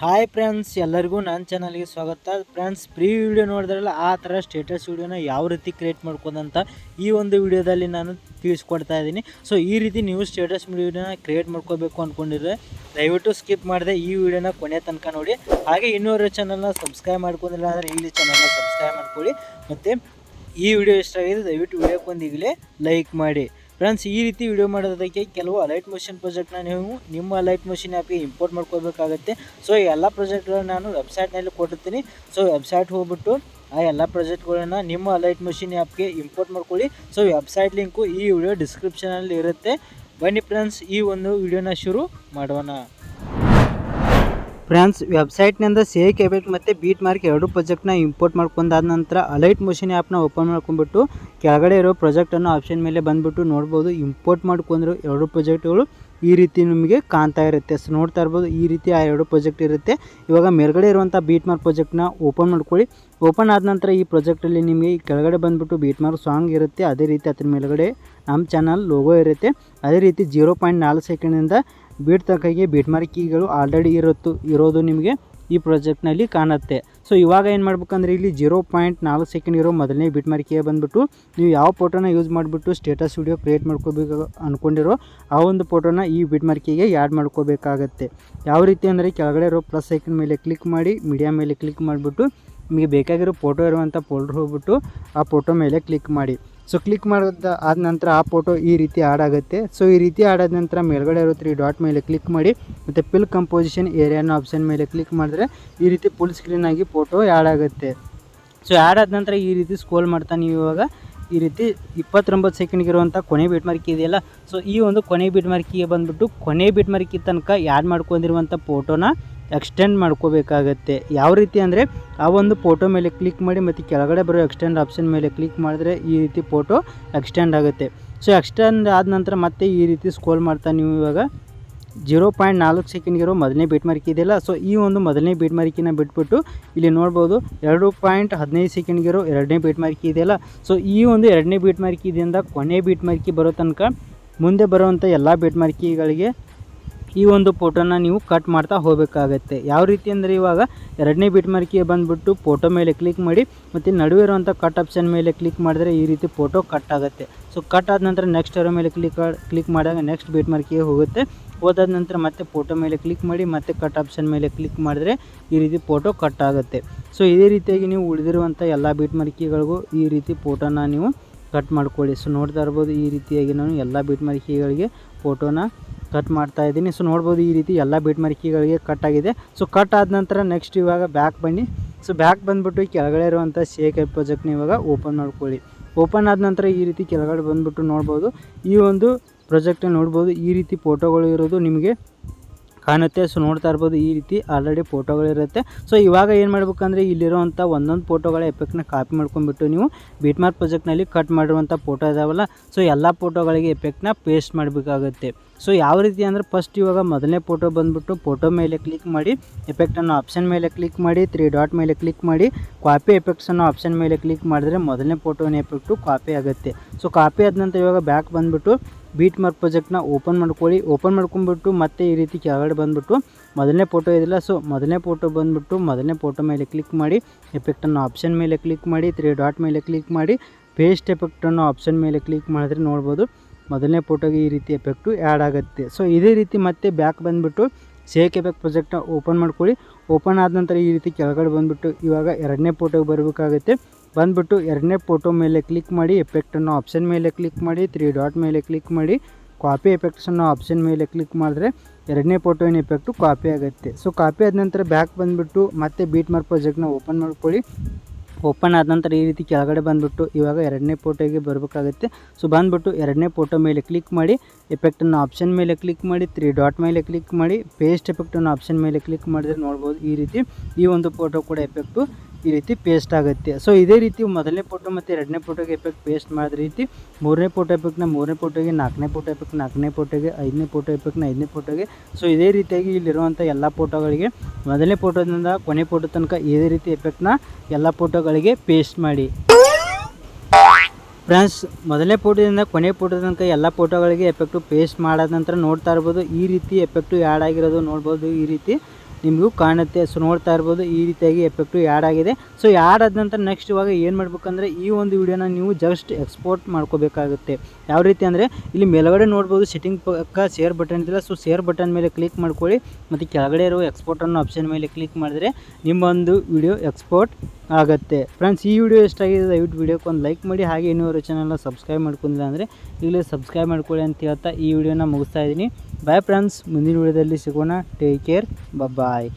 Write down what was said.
Hi friends, ಎಲ್ಲರಿಗೂ ನನ್ನ ಚಾನಲ್ಗೆ ಸ್ವಾಗತ. ಫ್ರೆಂಡ್ಸ್, ಪ್ರೀ ವಿಡಿಯೋ ನೋಡಿದ್ರಲ್ಲ ಆ ಥರ ಸ್ಟೇಟಸ್ ವಿಡಿಯೋನ ಯಾವ ರೀತಿ ಕ್ರಿಯೇಟ್ ಮಾಡ್ಕೋದಂತ ಈ ಒಂದು ವಿಡಿಯೋದಲ್ಲಿ ನಾನು ತಿಳಿಸ್ಕೊಡ್ತಾ ಇದ್ದೀನಿ. ಸೊ ಈ ರೀತಿ ನೀವು ಸ್ಟೇಟಸ್ ವಿಡಿಯೋನ ಕ್ರಿಯೇಟ್ ಮಾಡ್ಕೋಬೇಕು ಅಂದ್ಕೊಂಡಿದ್ರೆ ದಯವಿಟ್ಟು ಸ್ಕಿಪ್ ಮಾಡಿದೆ ಈ ವಿಡಿಯೋನ ಕೊನೆ ತನಕ ನೋಡಿ. ಹಾಗೆ ಇನ್ನೂರ ಚಾನಲ್ನ ಸಬ್ಸ್ಕ್ರೈಬ್ ಮಾಡ್ಕೊಂಡಿಲ್ಲ ಅಂದರೆ ಇಲ್ಲಿ ಚಾನಲ್ನ ಸಬ್ಸ್ಕ್ರೈಬ್ ಮಾಡ್ಕೊಳ್ಳಿ. ಮತ್ತು ಈ ವಿಡಿಯೋ ಇಷ್ಟ ಆಗಿದೆ ದಯವಿಟ್ಟು ವಿಡಿಯೋಕ್ಕೊಂದು ಈಗಲೇ ಲೈಕ್ ಮಾಡಿ. ಫ್ರೆಂಡ್ಸ್, ಈ ರೀತಿ ವಿಡಿಯೋ ಮಾಡೋದಕ್ಕೆ ಕೆಲವು ಅಲೈಟ್ಮೋಷನ್ ಪ್ರಾಜೆಕ್ಟ್ನ ನೀವು ನಿಮ್ಮ ಅಲೈಟ್ಮೋಷನ್ ಆ್ಯಪ್ಗೆ ಇಂಪೋರ್ಟ್ ಮಾಡ್ಕೋಬೇಕಾಗುತ್ತೆ. ಸೊ ಎಲ್ಲ ಪ್ರಾಜೆಕ್ಟ್ಗಳನ್ನ ನಾನು ವೆಬ್ಸೈಟ್ನಲ್ಲಿ ಕೊಟ್ಟಿರ್ತೀನಿ. ಸೊ ವೆಬ್ಸೈಟ್ ಹೋಗ್ಬಿಟ್ಟು ಆ ಎಲ್ಲ ಪ್ರಾಜೆಕ್ಟ್ಗಳನ್ನು ನಿಮ್ಮ ಅಲೈಟ್ಮೋಷನ್ ಆ್ಯಪ್ಗೆ ಇಂಪೋರ್ಟ್ ಮಾಡ್ಕೊಳ್ಳಿ. ಸೊ ವೆಬ್ಸೈಟ್ ಲಿಂಕು ಈ ವಿಡಿಯೋ ಡಿಸ್ಕ್ರಿಪ್ಷನಲ್ಲಿ ಇರುತ್ತೆ. ಬನ್ನಿ ಫ್ರೆಂಡ್ಸ್, ಈ ಒಂದು ವಿಡಿಯೋನ ಶುರು ಮಾಡೋಣ. ಫ್ರೆಂಡ್ಸ್, ವೆಬ್ಸೈಟ್ನಿಂದ 𝐍𝐞𝐰 ಮತ್ತು ಬೀಟ್ಮಾರ್ಕ್ ಎರಡು ಪ್ರಾಜೆಕ್ಟ್ನ ಇಂಪೋರ್ಟ್ ಮಾಡ್ಕೊಂಡಾದ ನಂತರ ಅಲೈಟ್ಮೋಷನ್ ಆ್ಯಪ್ನ ಓಪನ್ ಮಾಡ್ಕೊಂಡ್ಬಿಟ್ಟು ಕೆಳಗಡೆ ಇರೋ ಪ್ರಾಜೆಕ್ಟನ್ನು ಆಪ್ಷನ್ ಮೇಲೆ ಬಂದುಬಿಟ್ಟು ನೋಡ್ಬೋದು. ಇಂಪೋರ್ಟ್ ಮಾಡ್ಕೊಂಡ್ರು ಎರಡು ಪ್ರಾಜೆಕ್ಟ್ಗಳು ಈ ರೀತಿ ನಿಮಗೆ ಕಾಣ್ತಾ ಇರುತ್ತೆ. ಸೊ ನೋಡ್ತಾ ಇರ್ಬೋದು, ಈ ರೀತಿ ಆ ಎರಡು ಪ್ರಾಜೆಕ್ಟ್ ಇರುತ್ತೆ. ಇವಾಗ ಮೇಲ್ಗಡೆ ಇರುವಂಥ ಬೀಟ್ಮಾರ್ಕ್ ಪ್ರಾಜೆಕ್ಟ್ನ ಓಪನ್ ಮಾಡ್ಕೊಳ್ಳಿ. ಓಪನ್ ಆದ ನಂತರ ಈ ಪ್ರಾಜೆಕ್ಟಲ್ಲಿ ನಿಮಗೆ ಕೆಳಗಡೆ ಬಂದುಬಿಟ್ಟು ಬೀಟ್ಮಾರ್ಕ್ ಸಾಂಗ್ ಇರುತ್ತೆ. ಅದೇ ರೀತಿ ಅದ್ರ ಮೇಲ್ಗಡೆ ನಮ್ಮ ಚಾನಲ್ ಲೋಗೋ ಇರುತ್ತೆ. ಅದೇ ರೀತಿ 0.4 ಸೆಕೆಂಡಿಂದ ಬೀಟ್ ತನಕಗೆ ಬೀಟ್ಮಾರ್ಕ್ ಕೀಗಳು ಆಲ್ರೆಡಿ ಇರೋದು ನಿಮಗೆ ಈ ಪ್ರಾಜೆಕ್ಟ್ನಲ್ಲಿ ಕಾಣುತ್ತೆ. ಸೊ ಇವಾಗ ಏನು ಮಾಡ್ಬೇಕಂದ್ರೆ ಇಲ್ಲಿ 0.4 ಸೆಕೆಂಡ್ ಇರೋ ಮೊದಲನೇ ಬೀಟ್ಮಾರ್ಕ್ ಕೀ ಬಂದುಬಿಟ್ಟು ನೀವು ಯಾವ ಫೋಟೋನ ಯೂಸ್ ಮಾಡಿಬಿಟ್ಟು ಸ್ಟೇಟಸ್ ವಿಡಿಯೋ ಕ್ರಿಯೇಟ್ ಮಾಡ್ಕೋಬೇಕು ಅಂದ್ಕೊಂಡಿರೋ ಆ ಒಂದು ಫೋಟೋನ ಈ ಬೀಟ್ಮಾರ್ಕ್ ಕೀಗೆ ಆ್ಯಡ್ ಮಾಡ್ಕೋಬೇಕಾಗತ್ತೆ. ಯಾವ ರೀತಿ ಅಂದರೆ ಕೆಳಗಡೆ ಇರೋ ಪ್ಲಸ್ ಐಕನ್ ಮೇಲೆ ಕ್ಲಿಕ್ ಮಾಡಿ ಮೀಡಿಯಾ ಮೇಲೆ ಕ್ಲಿಕ್ ಮಾಡಿಬಿಟ್ಟು ನಿಮಗೆ ಬೇಕಾಗಿರೋ ಫೋಟೋ ಇರುವಂಥ ಫೋಲ್ಡರ್ ಹೋಗ್ಬಿಟ್ಟು ಆ ಫೋಟೋ ಮೇಲೆ ಕ್ಲಿಕ್ ಮಾಡಿ. ಸೊ ಕ್ಲಿಕ್ ಮಾಡೋದು ಆದ ನಂತರ ಆ ಫೋಟೋ ಈ ರೀತಿ ಆ್ಯಡ್ ಆಗುತ್ತೆ. ಸೊ ಈ ರೀತಿ ಆ್ಯಡ್ ಆದ ನಂತರ ಮೇಲ್ಗಡೆ ಇರೋ 3 ಡಾಟ್ ಮೇಲೆ ಕ್ಲಿಕ್ ಮಾಡಿ ಮತ್ತು ಫಿಲ್ ಕಂಪೋಸಿಷನ್ ಏರಿಯಾನ ಆಪ್ಷನ್ ಮೇಲೆ ಕ್ಲಿಕ್ ಮಾಡಿದ್ರೆ ಈ ರೀತಿ ಫುಲ್ ಸ್ಕ್ರೀನಾಗಿ ಫೋಟೋ ಆ್ಯಡ್ ಆಗುತ್ತೆ. ಸೊ ಆ್ಯಡ್ ಆದ ನಂತರ ಈ ರೀತಿ ಸ್ಕ್ರೋಲ್ ಮಾಡ್ತಾ ನೀವು ಇವಾಗ ಈ ರೀತಿ 29 ಸೆಕೆಂಡ್ಗೆ ಇರುವಂಥ ಕೊನೆ ಬೀಟ್ಮಾರ್ಕ್ ಇದೆಯಲ್ಲ, ಸೊ ಈ ಒಂದು ಕೊನೆ ಬೀಟ್ಮಾರ್ಕಿಗೆ ಬಂದುಬಿಟ್ಟು ಕೊನೆ ಬೀಟ್ಮಾರ್ಕಿ ತನಕ ಆ್ಯಡ್ ಮಾಡ್ಕೊಂಡಿರುವಂಥ ಫೋಟೋನ ಎಕ್ಸ್ಟೆಂಡ್ ಮಾಡ್ಕೋಬೇಕಾಗತ್ತೆ. ಯಾವ ರೀತಿ ಅಂದರೆ ಆ ಒಂದು ಫೋಟೋ ಮೇಲೆ ಕ್ಲಿಕ್ ಮಾಡಿ ಮತ್ತು ಕೆಳಗಡೆ ಬರೋ ಎಕ್ಸ್ಟೆಂಡ್ ಆಪ್ಷನ್ ಮೇಲೆ ಕ್ಲಿಕ್ ಮಾಡಿದ್ರೆ ಈ ರೀತಿ ಫೋಟೋ ಎಕ್ಸ್ಟೆಂಡ್ ಆಗುತ್ತೆ. ಸೊ ಎಕ್ಸ್ಟೆಂಡ್ ಆದ ನಂತರ ಮತ್ತೆ ಈ ರೀತಿ ಸ್ಕ್ರೋಲ್ ಮಾಡ್ತಾ ನೀವು ಇವಾಗ 0.4 ಸೆಕೆಂಡ್ಗಿರೋ ಮೊದಲನೇ ಬೀಟ್ಮಾರ್ಕ್ ಇದೆಯಲ್ಲ, ಸೊ ಈ ಒಂದು ಮೊದಲನೇ ಬೀಟ್ಮಾರ್ಕಿನ ಬಿಟ್ಬಿಟ್ಟು ಇಲ್ಲಿ ನೋಡ್ಬೋದು 2.15 ಸೆಕೆಂಡ್ಗಿರೋ ಎರಡನೇ ಬೀಟ್ಮಾರ್ಕಿ ಇದೆಯಲ್ಲ, ಸೊ ಈ ಒಂದು ಎರಡನೇ ಬೀಟ್ಮಾರ್ಕಿದಿಂದ ಕೊನೆ ಬೀಟ್ಮಾರ್ಕಿ ಬರೋ ತನಕ ಮುಂದೆ ಬರುವಂಥ ಎಲ್ಲ ಬೀಟ್ಮಾರ್ಕಿಗಳಿಗೆ ಈ ಒಂದು ಫೋಟೋನ ನೀವು ಕಟ್ ಮಾಡ್ತಾ ಹೋಗಬೇಕಾಗತ್ತೆ. ಯಾವ ರೀತಿ ಅಂದರೆ ಇವಾಗ ಎರಡನೇ ಬೀಟ್ಮಾರ್ಕಿಗೆ ಬಂದುಬಿಟ್ಟು ಫೋಟೋ ಮೇಲೆ ಕ್ಲಿಕ್ ಮಾಡಿ ಮತ್ತು ನಡುವೆ ಇರುವಂಥ ಕಟ್ ಆಪ್ಷನ್ ಮೇಲೆ ಕ್ಲಿಕ್ ಮಾಡಿದ್ರೆ ಈ ರೀತಿ ಫೋಟೋ ಕಟ್ ಆಗುತ್ತೆ. ಸೊ ಕಟ್ ಆದ ನಂತರ ನೆಕ್ಸ್ಟ್ ಇರೋ ಮೇಲೆ ಕ್ಲಿಕ್ ಮಾಡಿದಾಗ ನೆಕ್ಸ್ಟ್ ಬೀಟ್ಮಾರ್ಕಿಗೆ ಹೋಗುತ್ತೆ. ಹೋದಾದ ನಂತರ ಮತ್ತೆ ಫೋಟೋ ಮೇಲೆ ಕ್ಲಿಕ್ ಮಾಡಿ ಮತ್ತೆ ಕಟ್ ಆಪ್ಷನ್ ಮೇಲೆ ಕ್ಲಿಕ್ ಮಾಡಿದ್ರೆ ಈ ರೀತಿ ಫೋಟೋ ಕಟ್ ಆಗುತ್ತೆ. ಸೊ ಇದೇ ರೀತಿಯಾಗಿ ನೀವು ಉಳಿದಿರುವಂಥ ಎಲ್ಲ ಬೀಟ್ಮಾರ್ಕಿಗಳಿಗೂ ಈ ರೀತಿ ಫೋಟೋನ ನೀವು ಕಟ್ ಮಾಡ್ಕೊಳ್ಳಿ. ಸೊ ನೋಡ್ತಾ ಇರ್ಬೋದು, ಈ ರೀತಿಯಾಗಿ ನಾನು ಎಲ್ಲ ಬೀಟ್ಮಾರ್ಕಿಗಳಿಗೆ ಫೋಟೋನ ಕಟ್ ಮಾಡ್ತಾ ಇದ್ದೀನಿ. ಸೊ ನೋಡ್ಬೋದು ಈ ರೀತಿ ಎಲ್ಲ ಬೀಟ್ಮಾರ್ಕಿಗಳಿಗೆ ಕಟ್ ಆಗಿದೆ. ಸೊ ಕಟ್ ಆದ ನಂತರ ನೆಕ್ಸ್ಟ್ ಇವಾಗ ಬ್ಯಾಕ್ ಬನ್ನಿ. ಸೊ ಬ್ಯಾಕ್ ಬಂದುಬಿಟ್ಟು ಕೆಳಗಡೆ ಇರುವಂಥ 𝐍𝐞𝐰 ಪ್ರಾಜೆಕ್ಟ್ನ ಇವಾಗ ಓಪನ್ ಮಾಡ್ಕೊಳ್ಳಿ. ಓಪನ್ ಆದ ನಂತರ ಈ ರೀತಿ ಕೆಳಗಡೆ ಬಂದುಬಿಟ್ಟು ನೋಡ್ಬೋದು, ಈ ಒಂದು ಪ್ರಾಜೆಕ್ಟಲ್ಲಿ ನೋಡ್ಬೋದು ಈ ರೀತಿ ಫೋಟೋಗಳು ಇರೋದು ನಿಮಗೆ ಕಾಣುತ್ತೆ. ಸೊ ನೋಡ್ತಾ ಇರ್ಬೋದು, ಈ ರೀತಿ ಆಲ್ರೆಡಿ ಫೋಟೋಗಳಿರುತ್ತೆ. ಸೊ ಇವಾಗ ಏನು ಮಾಡ್ಬೇಕಂದ್ರೆ ಇಲ್ಲಿರುವಂಥ ಒಂದೊಂದು ಫೋಟೋಗಳ ಎಫೆಕ್ಟ್ನ ಕಾಪಿ ಮಾಡ್ಕೊಂಡ್ಬಿಟ್ಟು ನೀವು ಬೀಟ್ಮಾರ್ಕ್ ಪ್ರಾಜೆಕ್ಟ್ನಲ್ಲಿ ಕಟ್ ಮಾಡಿರುವಂಥ ಫೋಟೋ ಇದಾವಲ್ಲ, ಸೊ ಎಲ್ಲ ಫೋಟೋಗಳಿಗೆ ಎಫೆಕ್ಟ್ನ ಪೇಸ್ಟ್ ಮಾಡಬೇಕಾಗುತ್ತೆ. ಸೊ ಯಾವ ರೀತಿ ಅಂದರೆ ಫಸ್ಟ್ ಇವಾಗ ಮೊದಲನೇ ಫೋಟೋ ಬಂದುಬಿಟ್ಟು ಫೋಟೋ ಮೇಲೆ ಕ್ಲಿಕ್ ಮಾಡಿ ಎಫೆಕ್ಟನ್ನು ಆಪ್ಷನ್ ಮೇಲೆ ಕ್ಲಿಕ್ ಮಾಡಿ 3 ಡಾಟ್ ಮೇಲೆ ಕ್ಲಿಕ್ ಮಾಡಿ ಕಾಪಿ ಎಫೆಕ್ಟ್ಸನ್ನು ಆಪ್ಷನ್ ಮೇಲೆ ಕ್ಲಿಕ್ ಮಾಡಿದ್ರೆ ಮೊದಲನೇ ಫೋಟೋನ ಎಫೆಕ್ಟು ಕಾಪಿ ಆಗುತ್ತೆ. ಸೊ ಕಾಪಿ ಆದ ನಂತರ ಇವಾಗ ಬ್ಯಾಕ್ ಬಂದುಬಿಟ್ಟು ಬೀಟ್ಮಾರ್ಕ್ ಪ್ರಾಜೆಕ್ಟ್ನ ಓಪನ್ ಮಾಡ್ಕೊಳ್ಳಿ. ಓಪನ್ ಮಾಡ್ಕೊಂಡ್ಬಿಟ್ಟು ಮತ್ತೆ ಈ ರೀತಿ ಕೆಳಗಡೆ ಬಂದುಬಿಟ್ಟು ಮೊದಲನೇ ಫೋಟೋ ಇದಿಲ್ಲ, ಸೊ ಮೊದಲನೇ ಫೋಟೋ ಬಂದುಬಿಟ್ಟು ಮೊದಲನೇ ಫೋಟೋ ಮೇಲೆ ಕ್ಲಿಕ್ ಮಾಡಿ ಎಫೆಕ್ಟನ್ನು ಆಪ್ಷನ್ ಮೇಲೆ ಕ್ಲಿಕ್ ಮಾಡಿ 3 ಡಾಟ್ ಮೇಲೆ ಕ್ಲಿಕ್ ಮಾಡಿ ಪೇಸ್ಟ್ ಎಫೆಕ್ಟನ್ನು ಆಪ್ಷನ್ ಮೇಲೆ ಕ್ಲಿಕ್ ಮಾಡಿದ್ರೆ ನೋಡ್ಬೋದು ಮೊದಲನೇ ಫೋಟೋಗೆ ಈ ರೀತಿ ಎಫೆಕ್ಟು ಆ್ಯಡ್ ಆಗುತ್ತೆ. ಸೊ ಇದೇ ರೀತಿ ಮತ್ತೆ ಬ್ಯಾಕ್ ಬಂದುಬಿಟ್ಟು 𝐍𝐞𝐰 ಪ್ರಾಜೆಕ್ಟ್ನ ಓಪನ್ ಮಾಡ್ಕೊಳ್ಳಿ. ಓಪನ್ ಆದ ನಂತರ ಈ ರೀತಿ ಕೆಳಗಡೆ ಬಂದುಬಿಟ್ಟು ಇವಾಗ ಎರಡನೇ ಫೋಟೋಗೆ ಬರಬೇಕಾಗುತ್ತೆ. ಬಂದುಬಿಟ್ಟು ಎರಡನೇ ಫೋಟೋ ಮೇಲೆ ಕ್ಲಿಕ್ ಮಾಡಿ ಎಫೆಕ್ಟನ್ನು ಆಪ್ಷನ್ ಮೇಲೆ ಕ್ಲಿಕ್ ಮಾಡಿ 3 ಡಾಟ್ ಮೇಲೆ ಕ್ಲಿಕ್ ಮಾಡಿ ಕಾಪಿ ಎಫೆಕ್ಟ್ಸನ್ನು ಆಪ್ಷನ್ ಮೇಲೆ ಕ್ಲಿಕ್ ಮಾಡಿದ್ರೆ ಎರಡನೇ ಫೋಟೋವಿನ ಎಫೆಕ್ಟು ಕಾಪಿ ಆಗುತ್ತೆ. ಸೊ ಕಾಪಿ ಆದ ನಂತರ ಬ್ಯಾಕ್ ಬಂದುಬಿಟ್ಟು ಮತ್ತೆ ಬೀಟ್ಮಾರ್ಕ್ ಪ್ರಾಜೆಕ್ಟ್ನ ಓಪನ್ ಮಾಡ್ಕೊಳ್ಳಿ. ಓಪನ್ ಆದ ನಂತರ ಈ ರೀತಿ ಕೆಳಗಡೆ ಬಂದುಬಿಟ್ಟು ಇವಾಗ ಎರಡನೇ ಫೋಟೋಗೆ ಬರಬೇಕಾಗುತ್ತೆ. ಸೊ ಬಂದುಬಿಟ್ಟು ಎರಡನೇ ಫೋಟೋ ಮೇಲೆ ಕ್ಲಿಕ್ ಮಾಡಿ ಎಫೆಕ್ಟನ್ನು ಆಪ್ಷನ್ ಮೇಲೆ ಕ್ಲಿಕ್ ಮಾಡಿ 3 ಡಾಟ್ ಮೇಲೆ ಕ್ಲಿಕ್ ಮಾಡಿ ಪೇಸ್ಟ್ ಎಫೆಕ್ಟನ್ನು ಆಪ್ಷನ್ ಮೇಲೆ ಕ್ಲಿಕ್ ಮಾಡಿದ್ರೆ ನೋಡ್ಬೋದು ಈ ರೀತಿ ಈ ಒಂದು ಫೋಟೋ ಕೂಡ ಎಫೆಕ್ಟು ಈ ರೀತಿ ಪೇಸ್ಟ್ ಆಗುತ್ತೆ. ಸೊ ಇದೇ ರೀತಿ ಮೊದಲನೇ ಫೋಟೋ ಮತ್ತು ಎರಡನೇ ಫೋಟೋಗೆ ಎಫೆಕ್ಟ್ ಪೇಸ್ಟ್ ಮಾಡಿದ ರೀತಿ ಮೂರನೇ ಫೋಟೋ ಎಫೆಕ್ಟ್ನ ಮೂರನೇ ಫೋಟೋಗೆ, ನಾಲ್ಕನೇ ಫೋಟೋ ಎಫೆಕ್ಟ್ ನಾಲ್ಕನೇ ಫೋಟೋಗೆ, ಐದನೇ ಫೋಟೋ ಎಫೆಕ್ಟ್ನ ಐದನೇ ಫೋಟೋಗೆ. ಸೊ ಇದೇ ರೀತಿಯಾಗಿ ಇಲ್ಲಿರುವಂಥ ಎಲ್ಲ ಫೋಟೋಗಳಿಗೆ ಮೊದಲನೇ ಫೋಟೋದಿಂದ ಕೊನೆ ಫೋಟೋ ತನಕ ಇದೇ ರೀತಿ ಎಫೆಕ್ಟ್ನ ಎಲ್ಲ ಫೋಟೋಗಳಿಗೆ ಪೇಸ್ಟ್ ಮಾಡಿ. ಫ್ರೆಂಡ್ಸ್ ಮೊದಲನೇ ಫೋಟೋದಿಂದ ಕೊನೆ ಫೋಟೋ ತನಕ ಎಲ್ಲ ಫೋಟೋಗಳಿಗೆ ಎಫೆಕ್ಟು ಪೇಸ್ಟ್ ಮಾಡಾದ ನಂತರ ನೋಡ್ತಾ ಇರ್ಬೋದು ಈ ರೀತಿ ಎಫೆಕ್ಟು ಆ್ಯಡ್ ಆಗಿರೋದು ನೋಡ್ಬೋದು. ಈ ರೀತಿ ನಿಮಗೂ ಕಾಣುತ್ತೆ. ಸೊ ನೋಡ್ತಾ ಇರ್ಬೋದು ಈ ರೀತಿಯಾಗಿ ಎಫೆಕ್ಟು ಆ್ಯಡ್ ಆಗಿದೆ. ಸೊ ಆ್ಯಡ್ ಆದ ನಂತರ ನೆಕ್ಸ್ಟ್ ಇವಾಗ ಏನು ಮಾಡ್ಬೇಕಂದ್ರೆ ಈ ಒಂದು ವಿಡಿಯೋನ ನೀವು ಜಸ್ಟ್ ಎಕ್ಸ್ಪೋರ್ಟ್ ಮಾಡ್ಕೋಬೇಕಾಗುತ್ತೆ. ಯಾವ ರೀತಿ ಅಂದರೆ ಇಲ್ಲಿ ಮೇಲ್ಗಡೆ ನೋಡ್ಬೋದು ಸೆಟ್ಟಿಂಗ್ ಪಕ್ಕ ಶೇರ್ ಬಟನ್ ಇದೆಯಲ್ಲ. ಸೊ ಶೇರ್ ಬಟನ್ ಮೇಲೆ ಕ್ಲಿಕ್ ಮಾಡ್ಕೊಳ್ಳಿ ಮತ್ತು ಕೆಳಗಡೆ ಇರೋ ಎಕ್ಸ್ಪೋರ್ಟ್ ಅನ್ನೋ ಆಪ್ಷನ್ ಮೇಲೆ ಕ್ಲಿಕ್ ಮಾಡಿದ್ರೆ ನಿಮ್ಮೊಂದು ವಿಡಿಯೋ ಎಕ್ಸ್ಪೋರ್ಟ್ ಆಗುತ್ತೆ. ಫ್ರೆಂಡ್ಸ್ ಈ ವಿಡಿಯೋ ಎಷ್ಟಾಗಿದೆ ದಯವಿಟ್ಟು ವಿಡಿಯೋಕ್ಕೆ ಒಂದು ಲೈಕ್ ಮಾಡಿ. ಹಾಗೆ ಇನ್ನೂರು ಚಾನಲ್ನ ಸಬ್ಸ್ಕ್ರೈಬ್ ಮಾಡ್ಕೊಂಡಿಲ್ಲ ಅಂದರೆ ಈಗಲೇ ಸಬ್ಸ್ಕ್ರೈಬ್ ಮಾಡ್ಕೊಳ್ಳಿ ಅಂತ ಹೇಳ್ತಾ ಈ ವಿಡಿಯೋನ ಮುಗಿಸ್ತಾ ಇದ್ದೀನಿ. ಬಾಯ್ ಫ್ರೆಂಡ್ಸ್, ಮುಂದಿನ ವಿಡಿಯೋದಲ್ಲಿ ಸಿಗೋಣ. ಟೇಕ್ ಕೇರ್, ಬಾಯ್.